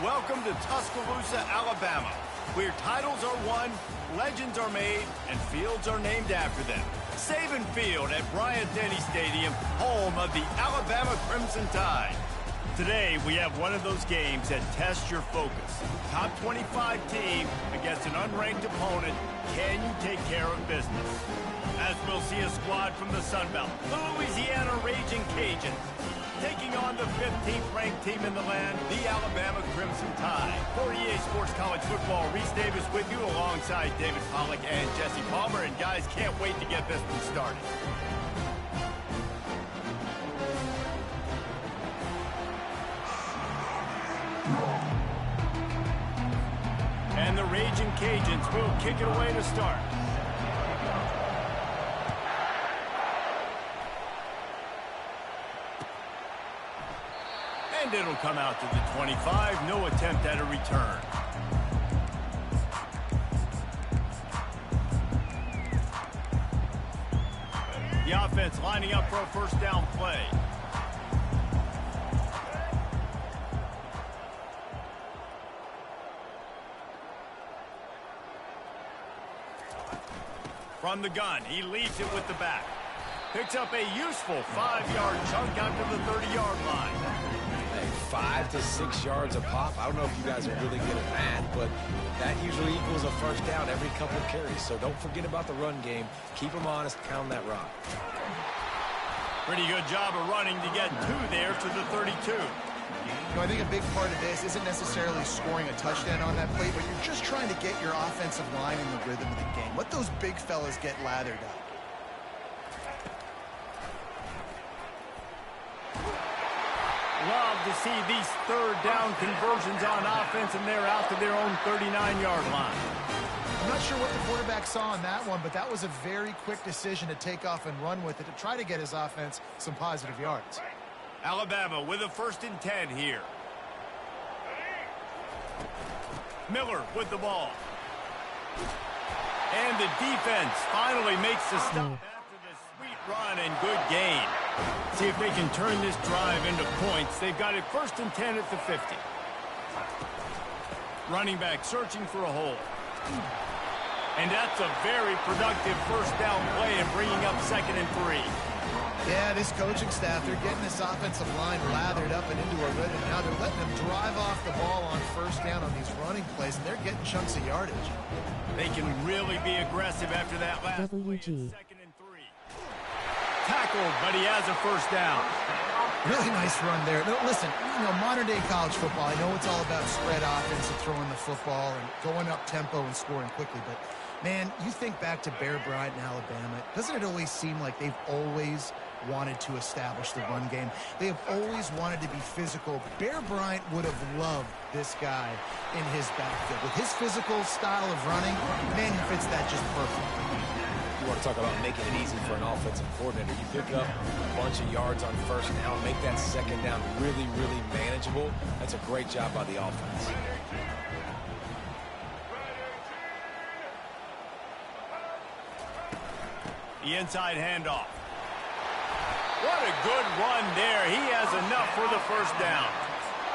Welcome to Tuscaloosa, Alabama, where titles are won, legends are made, and fields are named after them. Saban Field at Bryant-Denny Stadium, home of the Alabama Crimson Tide. Today, we have one of those games that tests your focus. Top 25 team against an unranked opponent. Can you take care of business? As we'll see a squad from the Sun Belt, the Louisiana Raging Cajuns, taking on the 15th ranked team in the land, the Alabama Crimson Tide. For EA Sports College Football, Reese Davis with you alongside David Pollack and Jesse Palmer. And guys, can't wait to get this one started. And the Raging Cajuns will kick it away to start. And it'll come out to the 25. No attempt at a return. The offense lining up for a first down play. From the gun, he leads it with the back. Picks up a useful 5-yard chunk out to the 30-yard line. Hey, 5 to 6 yards a pop. I don't know if you guys are really good at that, but that usually equals a first down every couple of carries. So don't forget about the run game. Keep them honest, pound that rock. Pretty good job of running to get 2 there to the 32. You know, I think a big part of this isn't necessarily scoring a touchdown on that play, but you're just trying to get your offensive line in the rhythm of the game. Let those big fellas get lathered up. Love to see these third down conversions on offense, and they're out to their own 39-yard line. I'm not sure what the quarterback saw on that one, but that was a very quick decision to take off and run with it to try to get his offense some positive yards. Alabama with a 1st and 10 here. Miller with the ball. And the defense finally makes the stop after this sweet run and good gain. See if they can turn this drive into points. They've got it 1st and 10 at the 50. Running back searching for a hole. And that's a very productive first down play and bringing up 2nd and 3. Yeah, this coaching staff, they're getting this offensive line lathered up and into a rhythm. Now they're letting them drive off the ball on first down on these running plays, and they're getting chunks of yardage. They can really be aggressive after that last play. 2nd and 3. Tackled, but he has a first down. Really nice run there. No, listen, you know, modern-day college football, I know it's all about spread offense and throwing the football and going up tempo and scoring quickly, but, man, you think back to Bear Bryant in Alabama, doesn't it always seem like they've always wanted to establish the run game? They have always wanted to be physical. Bear Bryant would have loved this guy in his backfield. With his physical style of running, man, he fits that just perfect. You want to talk about making it easy for an offensive coordinator. You pick up a bunch of yards on first down, make that 2nd down really, really manageable. That's a great job by the offense. The inside handoff. What a good run there. He has enough for the first down.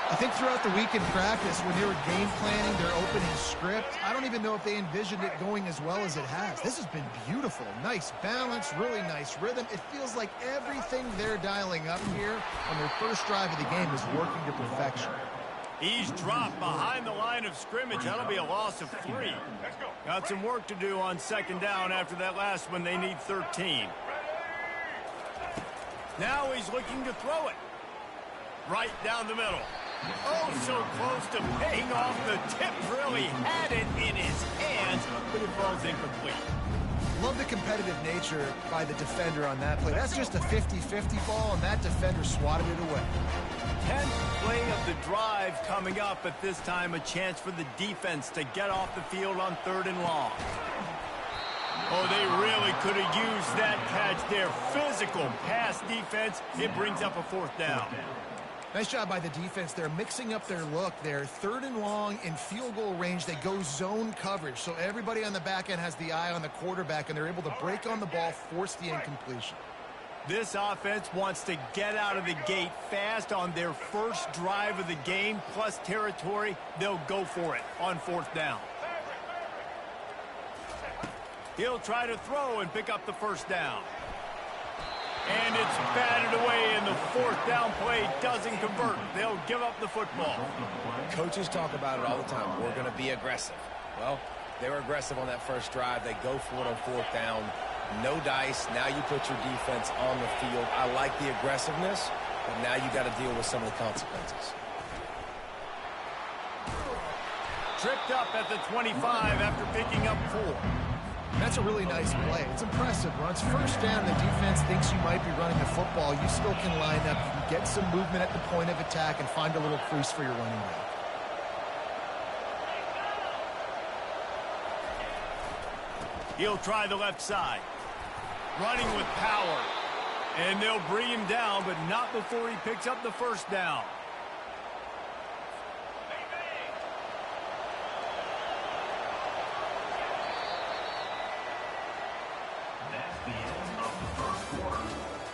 I think throughout the week in practice, when they were game planning their opening script, I don't even know if they envisioned it going as well as it has. This has been beautiful. Nice balance, really nice rhythm. It feels like everything they're dialing up here on their first drive of the game is working to perfection. He's dropped behind the line of scrimmage. That'll be a loss of 3. Got some work to do on 2nd down after that last one. They need 13. Now he's looking to throw it. Right down the middle. Oh, so close to paying off. The tip really had it in his hands, but it falls incomplete. Love the competitive nature by the defender on that play. That's just a 50-50 ball, and that defender swatted it away. 10th play of the drive coming up, but this time a chance for the defense to get off the field on 3rd and long. Oh, they really could have used that catch there. Physical pass defense. It brings up a 4th down. Nice job by the defense. They're mixing up their look. They're 3rd and long in field goal range. They go zone coverage, so everybody on the back end has the eye on the quarterback, and they're able to break on the ball, force the incompletion. This offense wants to get out of the gate fast on their first drive of the game, plus territory. They'll go for it on 4th down. He'll try to throw and pick up the first down. And it's batted away, and the 4th down play doesn't convert. They'll give up the football. Coaches talk about it all the time. We're going to be aggressive. Well, they were aggressive on that first drive. They go for it on 4th down. No dice. Now you put your defense on the field. I like the aggressiveness, but now you got to deal with some of the consequences. Tripped up at the 25 after picking up 4. That's a really nice play. It's impressive. When it's 1st down, the defense thinks you might be running the football. You still can line up. You can get some movement at the point of attack and find a little crease for your running back. He'll try the left side. Running with power. And they'll bring him down, but not before he picks up the first down. That's the end of the first quarter.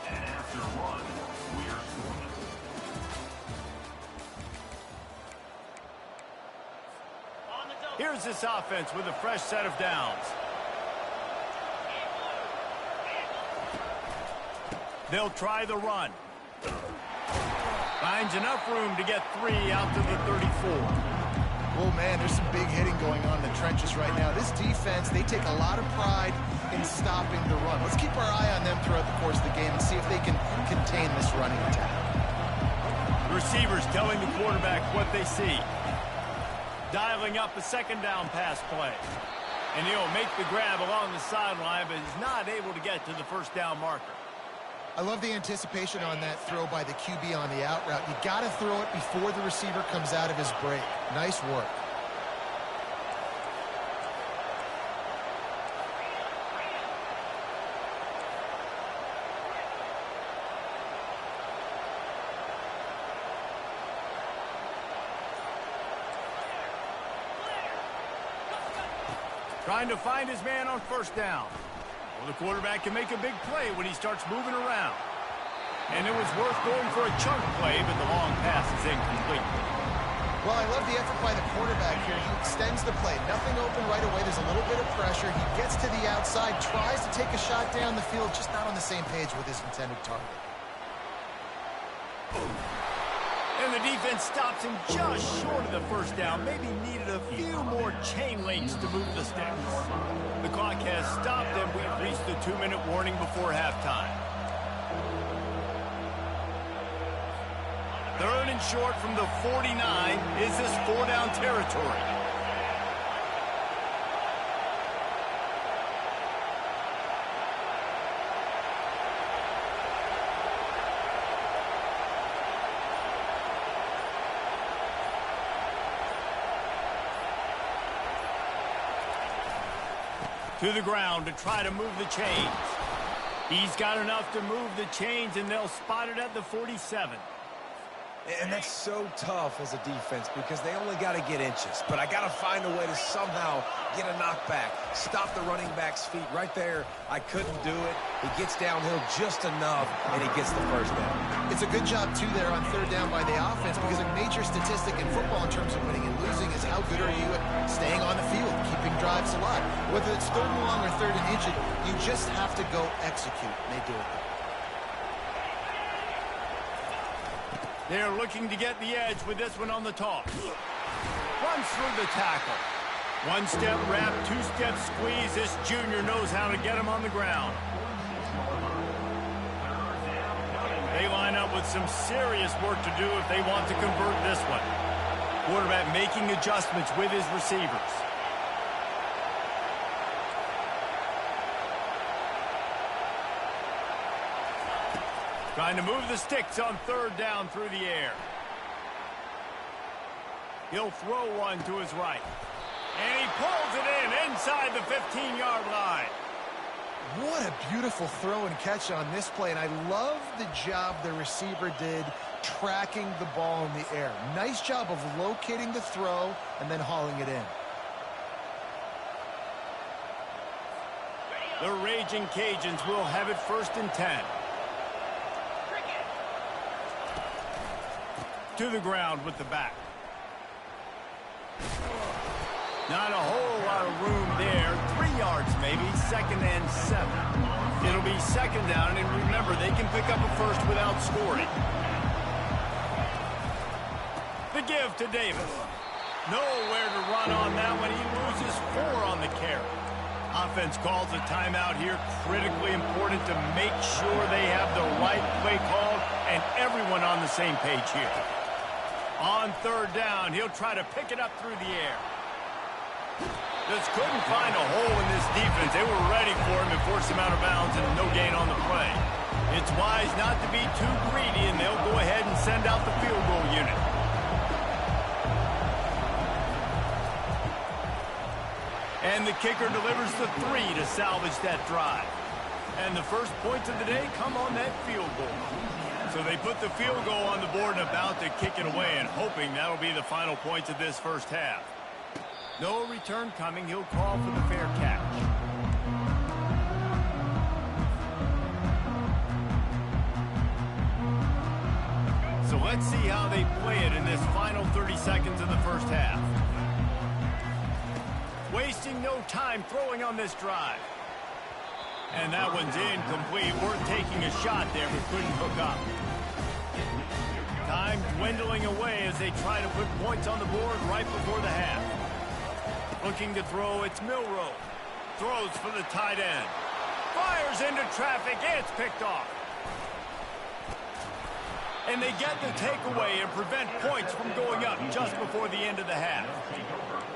And after 1, we're scoreless. Here's this offense with a fresh set of downs. They'll try the run. Finds enough room to get 3 out to the 34. Oh, man, there's some big hitting going on in the trenches right now. This defense, they take a lot of pride in stopping the run. Let's keep our eye on them throughout the course of the game and see if they can contain this running attack. Receivers telling the quarterback what they see. Dialing up a 2nd down pass play. And he'll make the grab along the sideline, but is not able to get to the 1st down marker. I love the anticipation on that throw by the QB on the out route. You got to throw it before the receiver comes out of his break. Nice work. Trying to find his man on 1st down. Well, the quarterback can make a big play when he starts moving around. And it was worth going for a chunk play, but the long pass is incomplete. Well, I love the effort by the quarterback here. He extends the play. Nothing open right away. There's a little bit of pressure. He gets to the outside, tries to take a shot down the field, just not on the same page with his intended target. And the defense stops him just short of the 1st down. Maybe needed a few more chain links to move the sticks. The clock has stopped, and we've reached the 2-minute warning before halftime. 3rd and short from the 49. Is this 4-down territory? To the ground to try to move the chains. He's got enough to move the chains, and they'll spot it at the 47. And that's so tough as a defense because they only got to get inches. But I got to find a way to somehow get a knockback, stop the running back's feet right there. I couldn't do it. He gets downhill just enough, and he gets the 1st down. It's a good job, too, there on 3rd down by the offense because a major statistic in football in terms of winning and losing is how good are you at staying on the field, keeping drives alive. Whether it's 3rd and long or 3rd and inches, you just have to go execute. And they do it. They're looking to get the edge with this one on the toss. Runs through the tackle. 1-step wrap, 2-step squeeze. This junior knows how to get him on the ground. They line up with some serious work to do if they want to convert this one. Quarterback making adjustments with his receivers. Trying to move the sticks on 3rd down through the air. He'll throw one to his right. And he pulls it in inside the 15-yard line. What a beautiful throw and catch on this play. And I love the job the receiver did tracking the ball in the air. Nice job of locating the throw and then hauling it in. The Raging Cajuns will have it 1st and 10. To the ground with the back. Not a whole lot of room there. 3 yards maybe. 2nd and 7. It'll be 2nd down, and remember, they can pick up a first without scoring. The give to Davis. Nowhere to run on that one. He loses 4 on the carry. Offense calls a timeout here. Critically important to make sure they have the right play call and everyone on the same page here. On 3rd down, he'll try to pick it up through the air. Just couldn't find a hole in this defense. They were ready for him and forced him out of bounds, and no gain on the play. It's wise not to be too greedy, and they'll go ahead and send out the field goal unit. And the kicker delivers the 3 to salvage that drive. And the first points of the day come on that field goal. So they put the field goal on the board and about to kick it away, and hoping that'll be the final points of this first half. No return coming. He'll call for the fair catch. So let's see how they play it in this final 30 seconds of the first half. Wasting no time throwing on this drive. And that one's incomplete. We're taking a shot there, but couldn't hook up. Time dwindling away as they try to put points on the board right before the half. Looking to throw, it's Milroe. Throws for the tight end. Fires into traffic, it's picked off. And they get the takeaway and prevent points from going up just before the end of the half.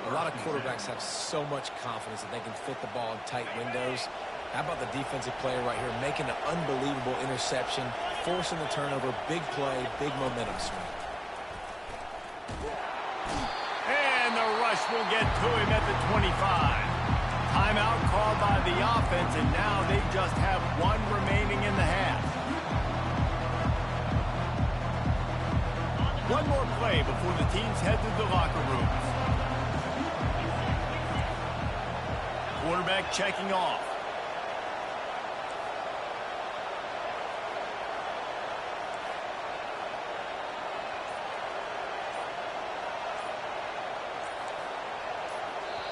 A lot of quarterbacks have so much confidence that they can fit the ball in tight windows. How about the defensive player right here making an unbelievable interception, forcing the turnover, big play, big momentum swing. And the rush will get to him at the 25. Timeout called by the offense, and now they just have 1 remaining in the half. One more play before the teams head to the locker rooms. Quarterback checking off.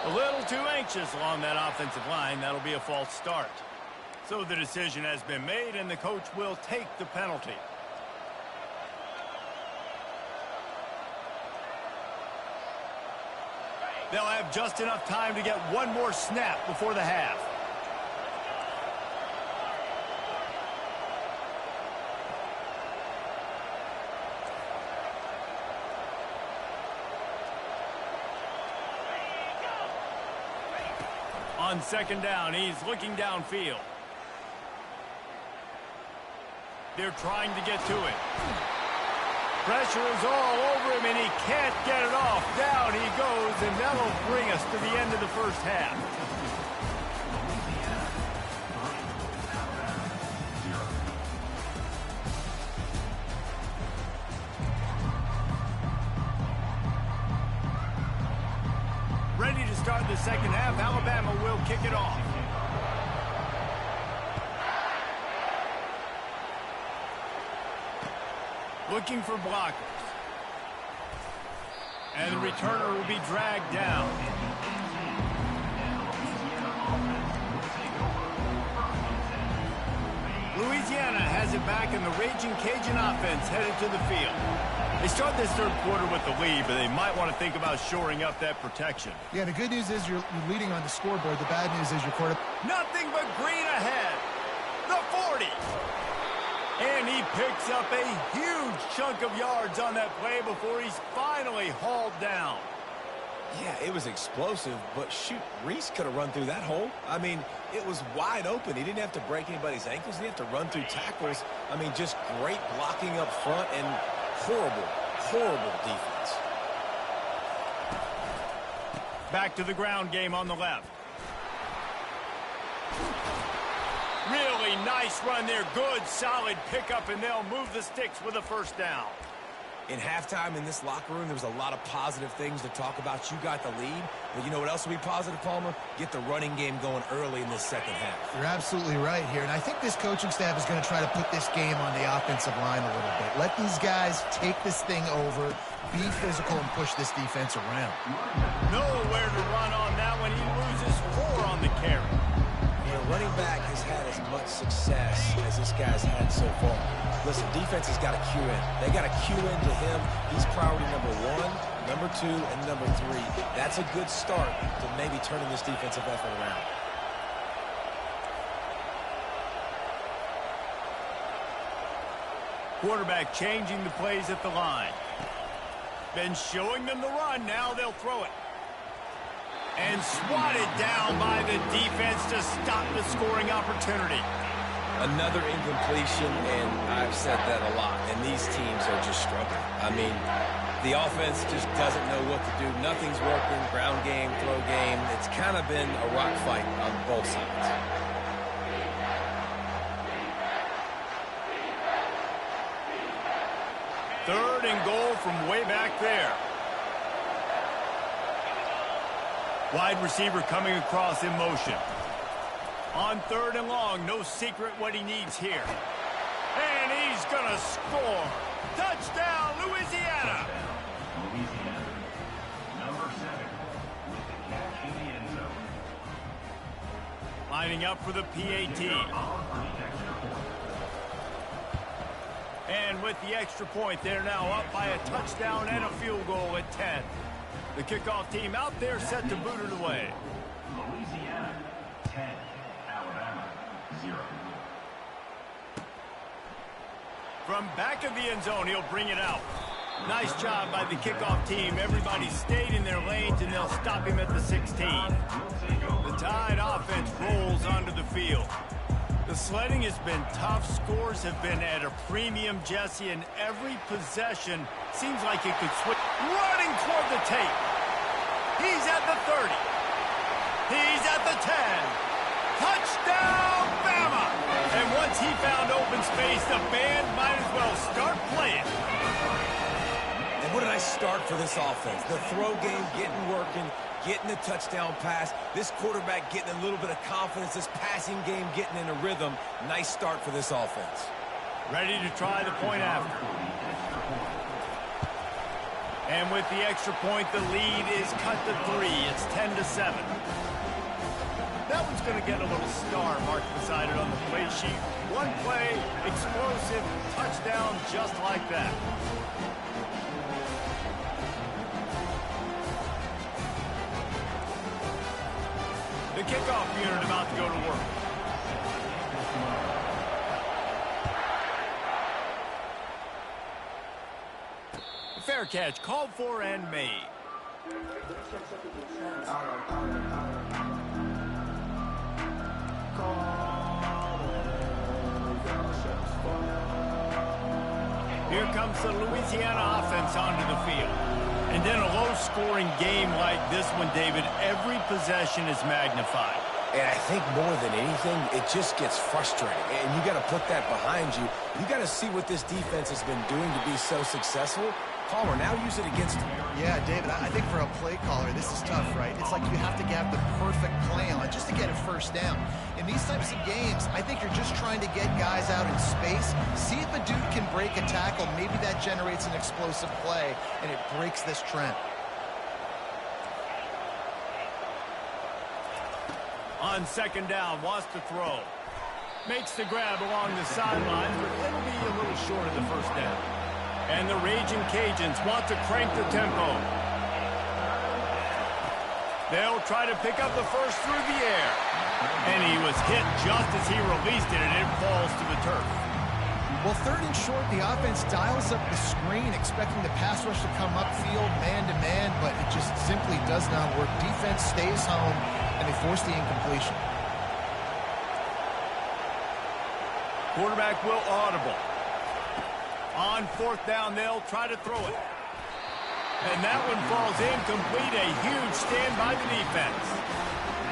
A little too anxious along that offensive line. That'll be a false start. So the decision has been made, and the coach will take the penalty. They'll have just enough time to get 1 more snap before the half. On 2nd down, he's looking downfield. They're trying to get to it. Pressure is all over him, and he can't get it off. Down he goes, and that'll bring us to the end of the first half. Ready to start the second half. Alabama will kick it off. Looking for blockers. And the returner will be dragged down. Louisiana has it back, in the Raging Cajun offense headed to the field. They start this 3rd quarter with the lead, but they might want to think about shoring up that protection. Yeah, the good news is you're leading on the scoreboard. The bad news is your quarterback. Nothing but green ahead. The 40. And he picks up a huge chunk of yards on that play before he's finally hauled down. Yeah, it was explosive, but shoot, Reese could have run through that hole. I mean, it was wide open. He didn't have to break anybody's ankles. He didn't have to run through tackles. I mean, just great blocking up front and horrible, horrible defense. Back to the ground game on the left. Really nice run there. Good, solid pickup, and they'll move the sticks with a 1st down. In halftime in this locker room, there was a lot of positive things to talk about. You got the lead, but you know what else will be positive, Palmer? Get the running game going early in this second half. You're absolutely right here, and I think this coaching staff is going to try to put this game on the offensive line a little bit. Let these guys take this thing over, be physical, and push this defense around. Nowhere to run on that one. He loses 4 on the carry. The running back has had as much success as this guy's had so far. Listen, defense has got to cue in. They got to cue into him. He's priority number 1, number 2, and number 3. That's a good start to maybe turning this defensive effort around. Quarterback changing the plays at the line. Been showing them the run. Now they'll throw it. And swatted down by the defense to stop the scoring opportunity. Another incompletion, and I've said that a lot, and these teams are just struggling. I mean, the offense just doesn't know what to do. Nothing's working, ground game, throw game. It's kind of been a rock fight on both sides. Third and goal from way back there. Wide receiver coming across in motion. On 3rd and long, no secret what he needs here. And he's going to score. Touchdown, Louisiana. Louisiana. Number 7 with the catch in the end zone. Lining up for the PAT. And with the extra point, they're now up by a touchdown and a field goal at 10. The kickoff team out there set to boot it away. Louisiana 10, Alabama 0. From back of the end zone, he'll bring it out. Nice job by the kickoff team. Everybody stayed in their lanes, and they'll stop him at the 16. The Tide offense rolls onto the field. The sledding has been tough. Scores have been at a premium, Jesse, and every possession seems like it could switch. Running toward the tape. He's at the 30. He's at the 10. Touchdown, Bama! And once he found open space, the band might as well start playing. And what a nice start for this offense. The throw game getting working, getting the touchdown pass. This quarterback getting a little bit of confidence. This passing game getting in a rhythm. Nice start for this offense. Ready to try the point after. And with the extra point, the lead is cut to 3. It's 10-7. That one's going to get a little star marked beside it on the play sheet. One play, explosive, touchdown just like that. The kickoff unit about to go to work. Fair catch, called for and made. Here comes the Louisiana offense onto the field. And then a low-scoring game like this one, David, every possession is magnified. And I think more than anything, it just gets frustrating. And you got to put that behind you. You got to see what this defense has been doing to be so successful. Palmer, now use it against him. Yeah, David, I think for a play caller, this is tough, right? It's like you have to get the perfect play on just to get a first down. In these types of games, I think you're just trying to get guys out in space, see if a dude can break a tackle. Maybe that generates an explosive play, and it breaks this trend. On 2nd down, wants to throw. Makes the grab along the sidelines, but it'll be a little short of the first down. And the Raging Cajuns want to crank the tempo. They'll try to pick up the first through the air. And he was hit just as he released it, and it falls to the turf. Well, 3rd and short, the offense dials up the screen, expecting the pass rush to come upfield man-to-man, but it just simply does not work. Defense stays home, and they force the incompletion. Quarterback will audible. On 4th down, they'll try to throw it. And that one falls incomplete. A huge stand by the defense.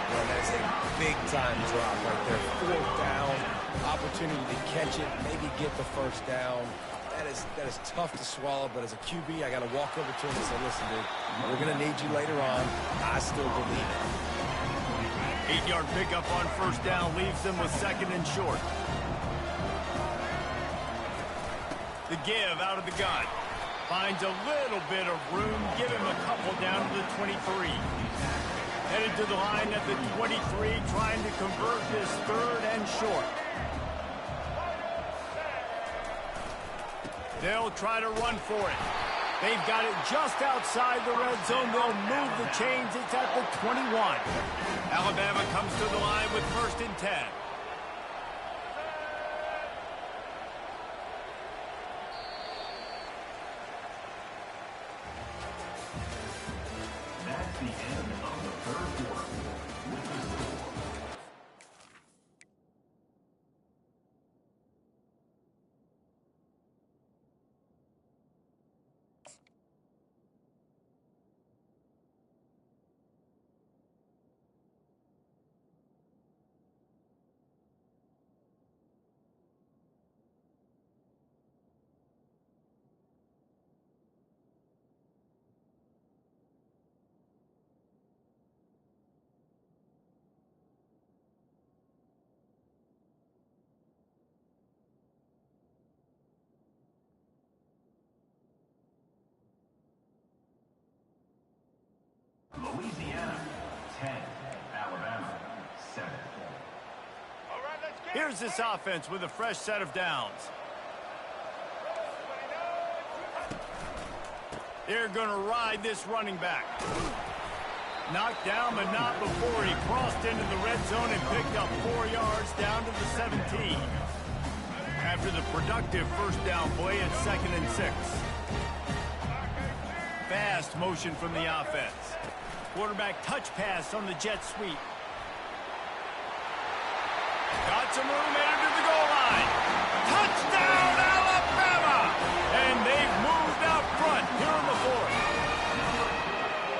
Well, that's a big-time drop right there. 4th down, opportunity to catch it, maybe get the first down. That is tough to swallow, but as a QB, I got to walk over to him and say, listen, dude, we're going to need you later on. I still believe it. 8-yard pickup on first down leaves them with second and short. The give out of the gun. Finds a little bit of room. Give him a couple down to the 23. Headed to the line at the 23, trying to convert this third and short. They'll try to run for it. They've got it just outside the red zone. They'll move the chains. It's at the 21. Alabama comes to the line with first and 10. That's the end of the third quarter. With the score. Louisiana 10, Alabama 7. Here's this offense with a fresh set of downs. They're going to ride this running back. Knocked down, but not before he crossed into the red zone and picked up 4 yards down to the 17. After the productive first down play at 2nd and 6. Fast motion from the offense. Quarterback touch pass on the jet sweep. Got some room headed to the goal line. Touchdown, Alabama! And they've moved out front here in the fourth.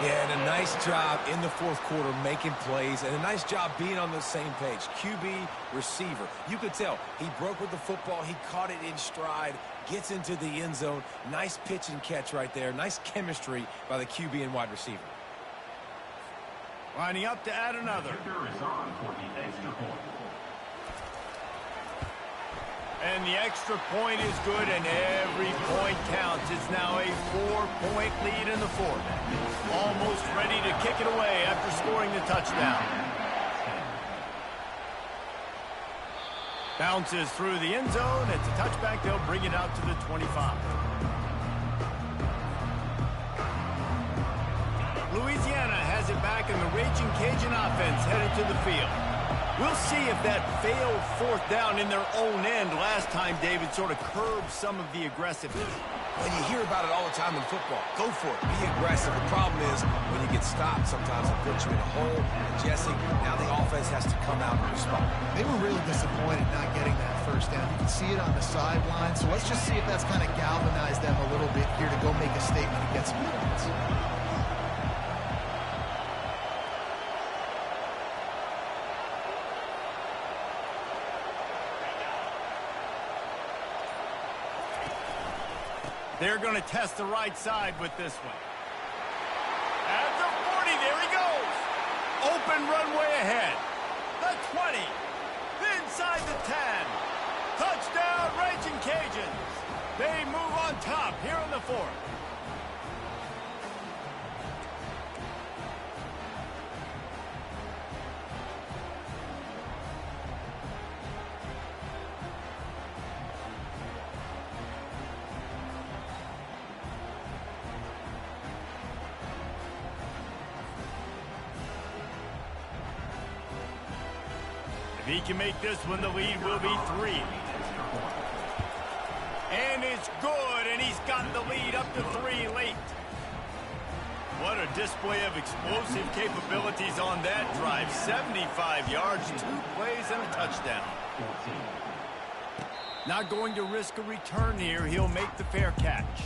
Yeah, and a nice job in the fourth quarter making plays, and a nice job being on the same page. QB, receiver. You could tell he broke with the football. He caught it in stride, gets into the end zone. Nice pitch and catch right there. Nice chemistry by the QB and wide receiver. Lining up to add another. Kicker is on for the extra point. And the extra point is good, and every point counts. It's now a 4-point lead in the fourth. Almost ready to kick it away after scoring the touchdown. Bounces through the end zone. It's a touchback. They'll bring it out to the 25. Louisiana has it back, and the Raging Cajun offense headed to the field. We'll see if that failed fourth down in their own end last time, David, sort of curbed some of the aggressiveness. Well, you hear about it all the time in football. Go for it. Be aggressive. The problem is when you get stopped, sometimes it puts you in a hole. And Jesse, now the offense has to come out and respond. They were really disappointed not getting that first down. You can see it on the sideline. So let's just see if that's kind of galvanized them a little bit here to go make a statement and get some points. They're going to test the right side with this one. At the 40, there he goes. Open runway ahead. The 20. Inside the 10. Touchdown, Raging Cajuns. They move on top here in the fourth. If he can make this one, the lead will be 3. And it's good, and he's got the lead up to 3 late. What a display of explosive capabilities on that drive. 75 yards, 2 plays, and a touchdown. Not going to risk a return here. He'll make the fair catch.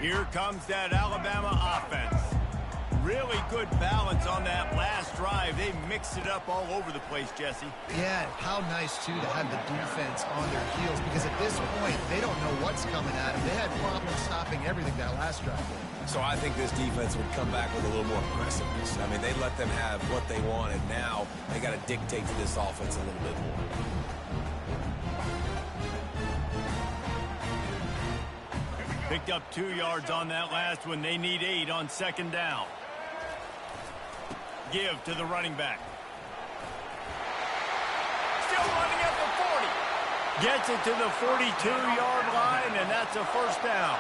Here comes that Alabama offense. Really good balance on that last drive. They mixed it up all over the place, Jesse. Yeah, how nice, too, to have the defense on their heels, because at this point, they don't know what's coming at them. They had problems stopping everything that last drive. So I think this defense would come back with a little more aggressiveness. I mean, they let them have what they wanted. Now they got to dictate to this offense a little bit more. Picked up 2 yards on that last one. They need 8 on second down. Give to the running back. Still running at the 40. Gets it to the 42-yard line, and that's a first down.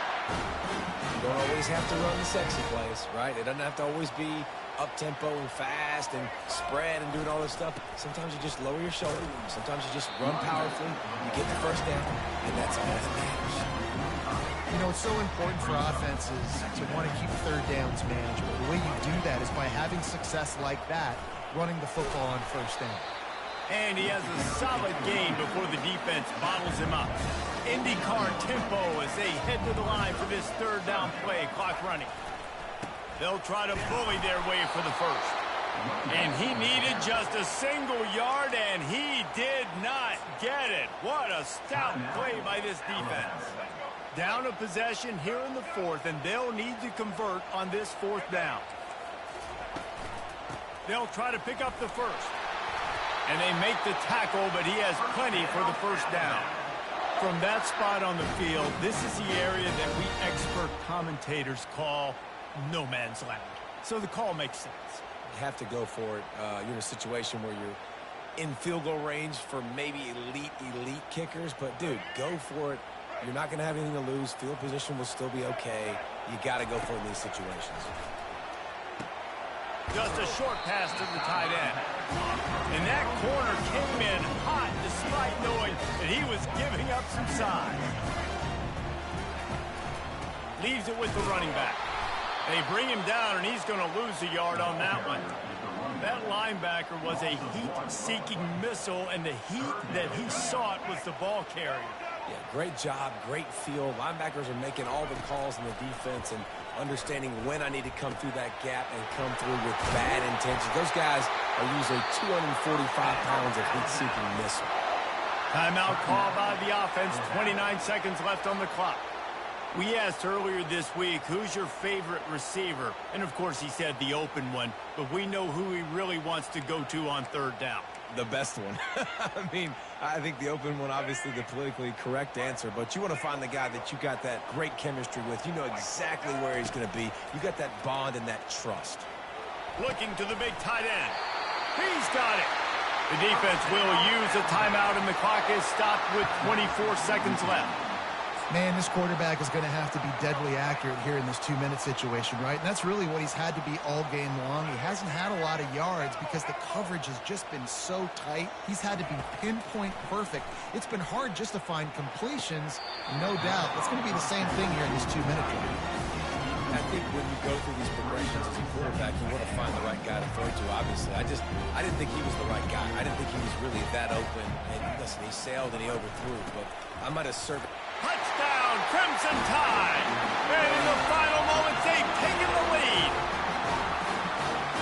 You don't always have to run the sexy plays, right? It doesn't have to always be up-tempo and fast and spread and doing all this stuff. Sometimes you just lower your shoulder. Sometimes you just run powerfully. You get the first down, and that's all that matters. You know, it's so important for offenses to want to keep third downs manageable. The way you do that is by having success like that, running the football on first down. And he has a solid gain before the defense bottles him up. IndyCar tempo as they head to the line for this third down play. Clock running. They'll try to bully their way for the first. And he needed just a single yard, and he did not get it. What a stout play by this defense. Down a possession here in the fourth, and they'll need to convert on this fourth down. They'll try to pick up the first. And they make the tackle, but he has plenty for the first down. From that spot on the field, this is the area that we expert commentators call no man's land. So the call makes sense. You have to go for it. You're in a situation where you're in field goal range for maybe elite kickers, but dude, go for it. You're not going to have anything to lose. Field position will still be okay. You got to go for it in these situations. Just a short pass to the tight end. And that corner came in hot despite knowing that he was giving up some size. Leaves it with the running back. They bring him down, and he's going to lose a yard on that one. That linebacker was a heat-seeking missile, and the heat that he sought was the ball carrier. Yeah, great job, great feel. Linebackers are making all the calls in the defense and understanding when I need to come through that gap and come through with bad intentions. Those guys are usually 245 pounds of heat-seeking missile. Timeout call by the offense. 29 seconds left on the clock. We asked earlier this week, who's your favorite receiver? And, of course, he said the open one, but we know who he really wants to go to on third down. The best one. I mean, I think the open one, obviously the politically correct answer, but you want to find the guy that you got that great chemistry with. You know exactly where he's going to be. You got that bond and that trust. Looking to the big tight end. He's got it. The defense will use a timeout, and the clock is stopped with 24 seconds left. Man, this quarterback is going to have to be deadly accurate here in this 2-minute situation, right? And that's really what he's had to be all game long. He hasn't had a lot of yards because the coverage has just been so tight. He's had to be pinpoint perfect. It's been hard just to find completions, no doubt. It's going to be the same thing here in this 2-minute drive. I think when you go through these progressions as a quarterback, you want to find the right guy to throw to, obviously. I didn't think he was the right guy. I didn't think he was really that open. And listen, he sailed and he overthrew, but I might have served. Touchdown, Crimson Tide! And in the final moments, they've taken the lead.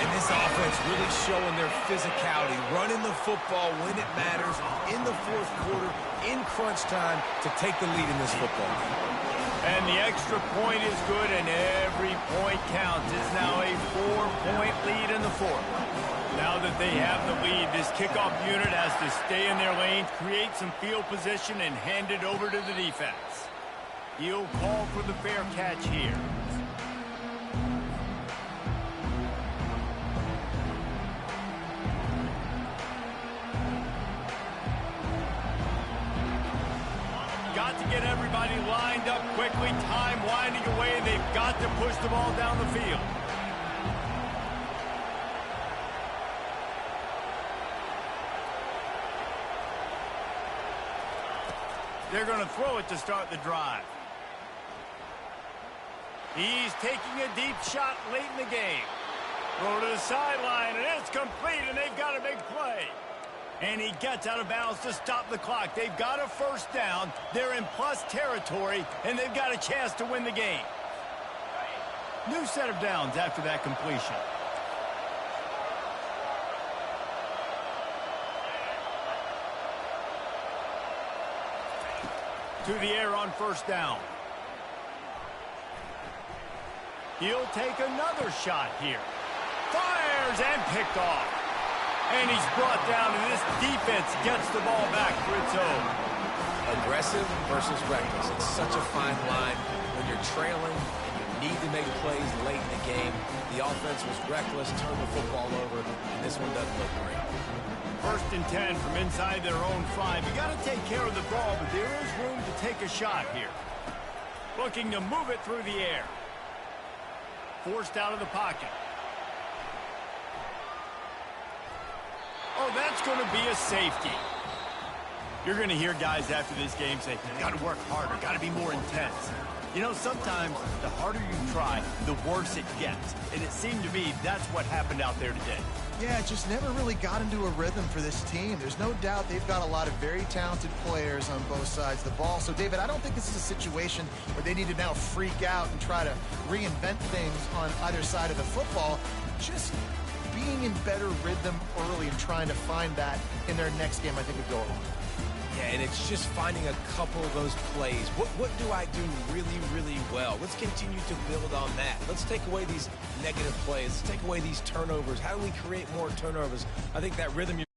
And this offense really showing their physicality, running the football when it matters, in the fourth quarter, in crunch time, to take the lead in this football game. And the extra point is good, and every point counts. It's now a 4-point lead in the fourth. Now that they have the lead, this kickoff unit has to stay in their lane, create some field position, and hand it over to the defense. He'll call for the fair catch here. Got to get everybody lined up quickly, time winding away, and they've got to push the ball down the field. They're going to throw it to start the drive. He's taking a deep shot late in the game. Throw to the sideline, and it's complete, and they've got a big play. And he gets out of bounds to stop the clock. They've got a first down. They're in plus territory, and they've got a chance to win the game. New set of downs after that completion. To the air on first down. He'll take another shot here. Fires and picked off. And he's brought down, and this defense gets the ball back for its own. Aggressive versus reckless. It's such a fine line when you're trailing and you need to make plays late in the game. The offense was reckless, turned the football over, and this one doesn't look great. 1st and 10 from inside their own 5. You got to take care of the ball, but there is room to take a shot here. Looking to move it through the air. Forced out of the pocket. Oh, that's going to be a safety. You're going to hear guys after this game say, got to work harder, got to be more intense. You know, sometimes the harder you try, the worse it gets. And it seemed to me that's what happened out there today. Yeah, it just never really got into a rhythm for this team. There's no doubt they've got a lot of very talented players on both sides of the ball. So, David, I don't think this is a situation where they need to now freak out and try to reinvent things on either side of the football. Just being in better rhythm early and trying to find that in their next game, I think would go a long way. Yeah, and it's just finding a couple of those plays. What do I do really, really well? Let's continue to build on that. Let's take away these negative plays. Let's take away these turnovers. How do we create more turnovers? I think that rhythm